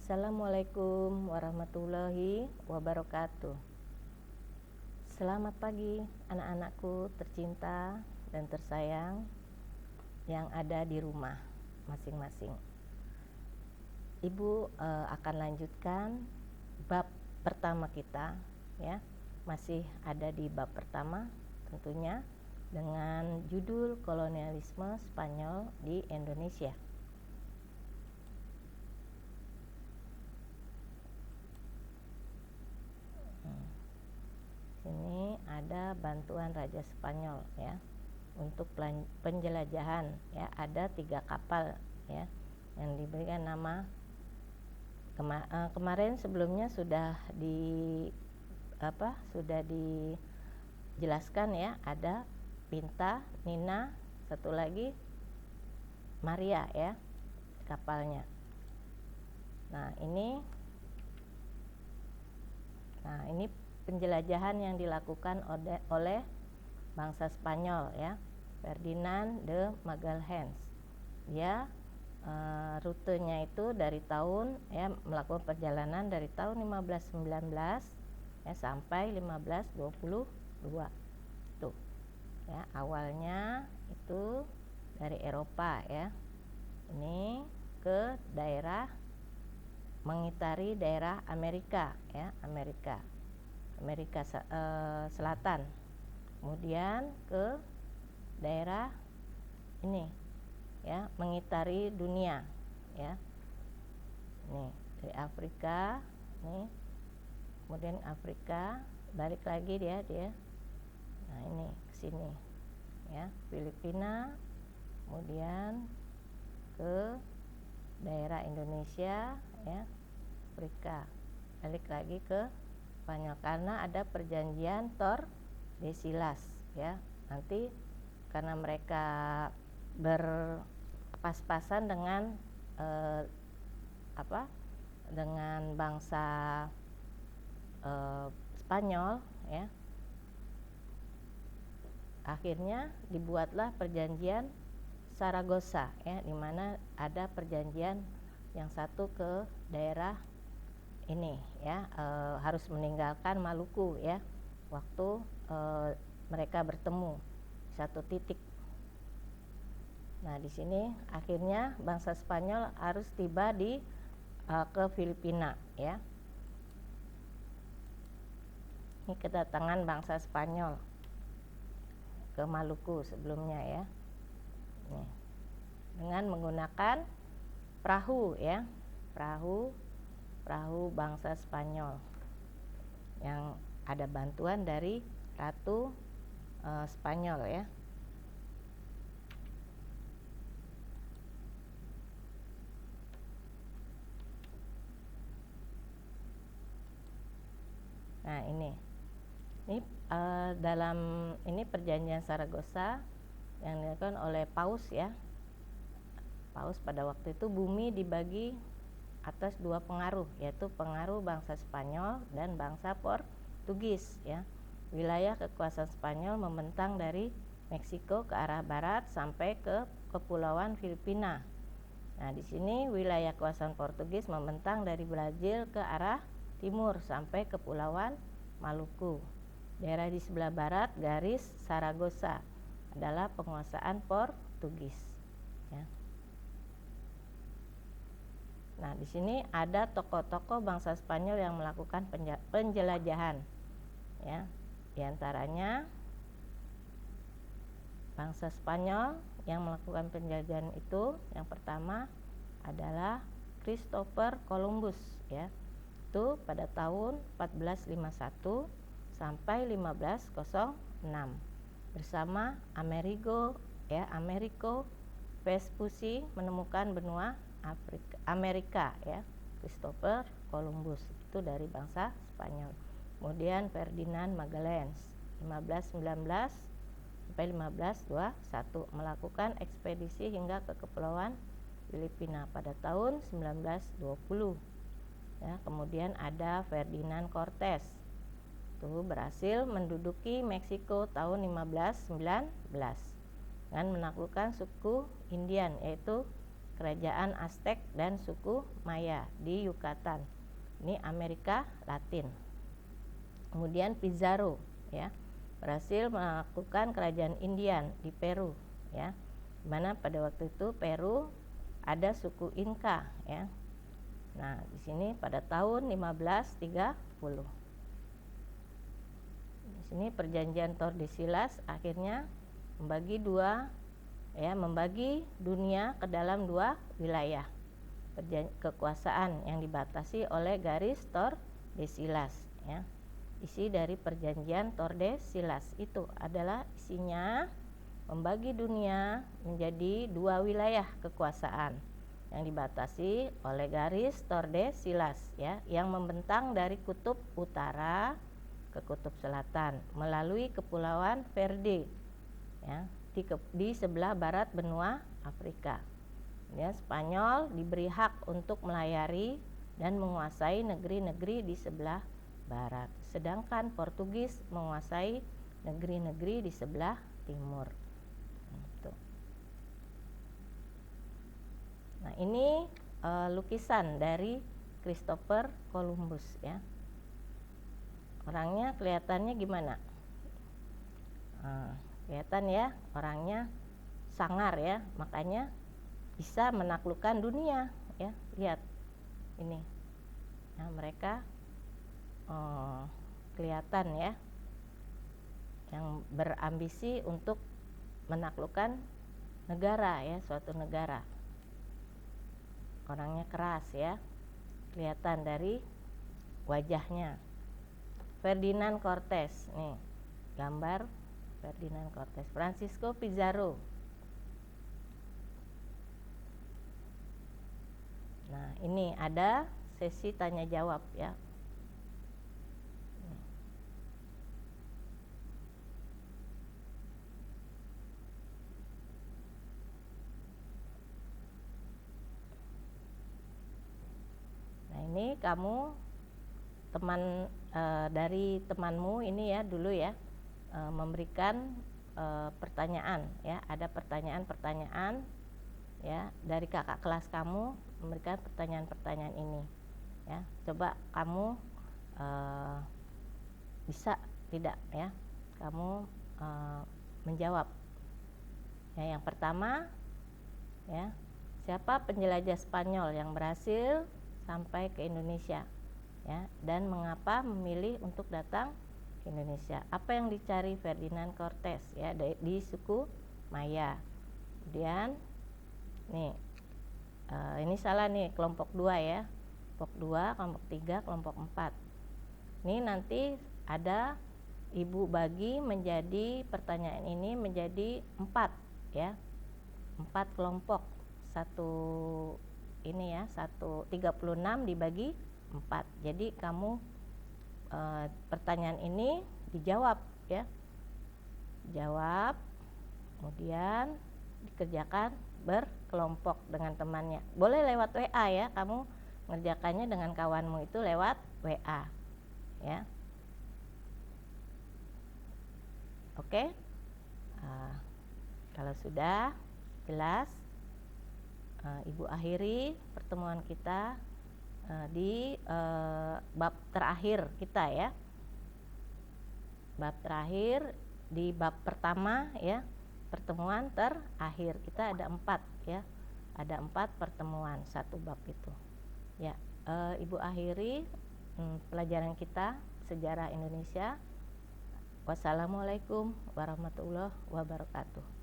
Assalamualaikum warahmatullahi wabarakatuh. Selamat pagi anak-anakku tercinta dan tersayang yang ada di rumah masing-masing. Ibu akan lanjutkan bab pertama kita, ya. Masih ada di bab pertama tentunya dengan judul kolonialisme Spanyol di Indonesia. Sini ada bantuan Raja Spanyol, ya, untuk penjelajahan, ya. Ada 3 kapal, ya, yang diberikan nama kemarin sebelumnya sudah dijelaskan, ya. Ada Pinta, Nina, satu lagi Maria, ya, kapalnya. Nah ini penjelajahan yang dilakukan oleh bangsa Spanyol, ya, Ferdinand de Magalhães. Dia rutenya itu dari tahun, ya, melakukan perjalanan dari tahun 1519, ya, sampai 1522. Tuh, ya, awalnya itu dari Eropa, ya. Ini ke daerah mengitari daerah Amerika, ya, Amerika Selatan, kemudian ke daerah ini, ya, mengitari dunia, ya. Nih dari Afrika, nih, kemudian Afrika, balik lagi dia. Nah ini ke sini, ya, Filipina, kemudian ke daerah Indonesia, ya, Afrika, balik lagi ke Spanyol karena ada perjanjian Tordesillas, ya. Nanti karena mereka berpas-pasan dengan dengan bangsa Spanyol, ya, akhirnya dibuatlah perjanjian Saragossa, ya, di mana ada perjanjian yang satu ke daerah ini, ya, harus meninggalkan Maluku, ya, waktu mereka bertemu satu titik. Nah di sini akhirnya bangsa Spanyol harus tiba ke Filipina, ya. Ini kedatangan bangsa Spanyol ke Maluku sebelumnya, ya. Nih, dengan menggunakan perahu, ya, perahu bangsa Spanyol yang ada bantuan dari Ratu Spanyol, ya. Nah ini dalam ini perjanjian Saragossa yang dilakukan oleh Paus, ya. Paus pada waktu itu bumi dibagi atas 2 pengaruh, yaitu pengaruh bangsa Spanyol dan bangsa Portugis, ya. Wilayah kekuasaan Spanyol membentang dari Meksiko ke arah barat sampai ke Kepulauan Filipina. Nah, di sini wilayah kekuasaan Portugis membentang dari Brazil ke arah timur sampai Kepulauan Maluku. Daerah di sebelah barat garis Saragossa adalah penguasaan Portugis, ya. Nah, di sini ada tokoh-tokoh bangsa Spanyol yang melakukan penjelajahan, ya. Di antaranya bangsa Spanyol yang melakukan penjelajahan itu yang pertama adalah Christopher Columbus, ya. Itu pada tahun 1451 sampai 1506 bersama Amerigo Vespucci menemukan benua Amerika, ya. Christopher Columbus itu dari bangsa Spanyol. Kemudian Ferdinand Magellan 1519 sampai 1521 melakukan ekspedisi hingga ke Kepulauan Filipina pada tahun 1920. Ya, kemudian ada Ferdinand Cortez, itu berhasil menduduki Meksiko tahun 1519 dengan menaklukkan suku Indian yaitu kerajaan Aztec dan suku Maya di Yucatan. Ini Amerika Latin. Kemudian Pizarro ya, berhasil menaklukkan kerajaan Indian di Peru ya. Mana pada waktu itu Peru ada suku Inca ya. Nah, di sini pada tahun 1530. Di sini perjanjian Tordesillas akhirnya membagi dunia ke dalam dua wilayah. Kekuasaan yang dibatasi oleh garis Tordesillas ya. Isi dari perjanjian Tordesillas itu adalah isinya membagi dunia menjadi dua wilayah kekuasaan yang dibatasi oleh garis Tordesillas ya, yang membentang dari kutub utara ke kutub selatan melalui kepulauan Verde ya, di sebelah barat benua Afrika. Ya, Spanyol diberi hak untuk melayari dan menguasai negeri-negeri di sebelah barat, sedangkan Portugis menguasai negeri-negeri di sebelah timur. Nah, ini lukisan dari Christopher Columbus ya. Orangnya kelihatannya gimana? Kelihatan ya, orangnya sangar ya, makanya bisa menaklukkan dunia ya. Lihat ini. Nah, mereka kelihatan ya, yang berambisi untuk menaklukkan negara ya, suatu negara. Orangnya keras ya, kelihatan dari wajahnya. Ferdinand Cortez, nih gambar Ferdinand Cortez. Francisco Pizarro. Nah, ini ada sesi tanya jawab ya. Nah, ini kamu dari temanmu ini ya dulu ya, memberikan pertanyaan ya, ada pertanyaan ya dari kakak kelas kamu, memberikan pertanyaan-pertanyaan ini ya. Coba kamu bisa tidak ya, kamu menjawab ya. Yang pertama ya, siapa penjelajah Spanyol yang berhasil sampai ke Indonesia ya, dan mengapa memilih untuk datang ke Indonesia? Apa yang dicari Ferdinand Cortez ya di suku Maya? Kemudian nih ini salah nih, kelompok 2 ya, kelompok 2, kelompok 3, kelompok 4. Ini nanti ada ibu bagi menjadi pertanyaan ini menjadi 4 ya, 4 kelompok. Ini ya, 36 dibagi 4. Jadi kamu pertanyaan ini dijawab ya, jawab, kemudian dikerjakan berkelompok dengan temannya. Boleh lewat WA ya, kamu mengerjakannya dengan kawanmu itu lewat WA ya. Oke. Kalau sudah jelas, Ibu akhiri pertemuan kita di bab terakhir kita ya. Bab terakhir di bab pertama ya, pertemuan terakhir kita ada 4 ya, ada 4 pertemuan satu bab itu ya. Ibu akhiri pelajaran kita sejarah Indonesia. Wassalamualaikum warahmatullahi wabarakatuh.